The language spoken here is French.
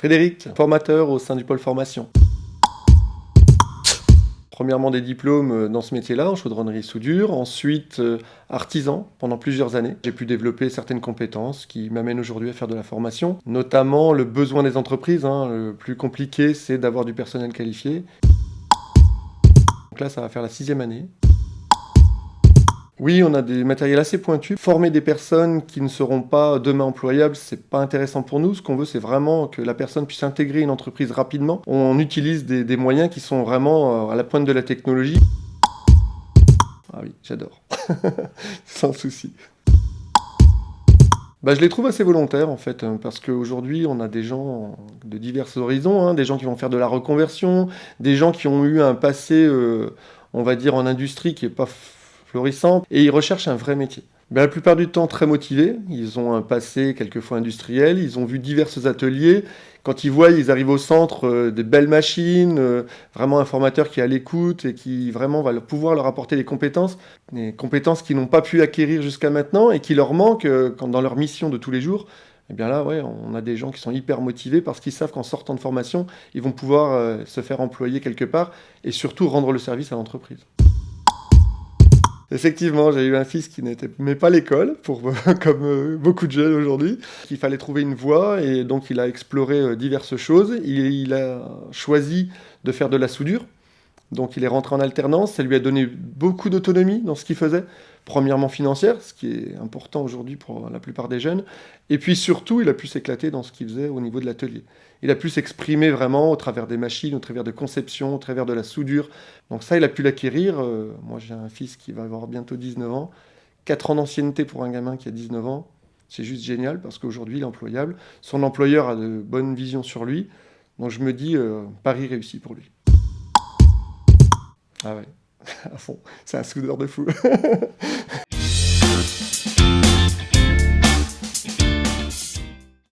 Frédéric, formateur au sein du pôle formation. Premièrement, des diplômes dans ce métier-là, en chaudronnerie soudure. Ensuite, artisan pendant plusieurs années. J'ai pu développer certaines compétences qui m'amènent aujourd'hui à faire de la formation, notamment le besoin des entreprises. Le plus compliqué, c'est d'avoir du personnel qualifié. Donc là, ça va faire la 6e année. Oui, on a des matériels assez pointus. Former des personnes qui ne seront pas demain employables, c'est pas intéressant pour nous. Ce qu'on veut, c'est vraiment que la personne puisse intégrer une entreprise rapidement. On utilise des moyens qui sont vraiment à la pointe de la technologie. Ah oui, j'adore. Sans souci. Je les trouve assez volontaires en fait, parce qu'aujourd'hui on a des gens de divers horizons, des gens qui vont faire de la reconversion, des gens qui ont eu un passé, on va dire en industrie qui est pas florissant, et ils recherchent un vrai métier. La plupart du temps très motivés, ils ont un passé quelquefois industriel, ils ont vu divers ateliers. Quand ils voient, ils arrivent au centre, des belles machines, vraiment un formateur qui est à l'écoute et qui vraiment va pouvoir leur apporter des compétences qu'ils n'ont pas pu acquérir jusqu'à maintenant et qui leur manquent dans leur mission de tous les jours. Et bien là, ouais, on a des gens qui sont hyper motivés parce qu'ils savent qu'en sortant de formation, ils vont pouvoir se faire employer quelque part et surtout rendre le service à l'entreprise. Effectivement, j'ai eu un fils qui n'aimait pas l'école, comme beaucoup de jeunes aujourd'hui. Il fallait trouver une voie et donc il a exploré diverses choses. Il a choisi de faire de la soudure. Donc il est rentré en alternance, ça lui a donné beaucoup d'autonomie dans ce qu'il faisait. Premièrement financière, ce qui est important aujourd'hui pour la plupart des jeunes. Et puis surtout, il a pu s'éclater dans ce qu'il faisait au niveau de l'atelier. Il a pu s'exprimer vraiment au travers des machines, au travers de conception, au travers de la soudure. Donc ça, il a pu l'acquérir. Moi, j'ai un fils qui va avoir bientôt 19 ans. 4 ans d'ancienneté pour un gamin qui a 19 ans. C'est juste génial parce qu'aujourd'hui, il est employable. Son employeur a de bonnes visions sur lui. Donc je me dis, pari réussi pour lui. Ah ouais, à fond. C'est un soudeur de fou.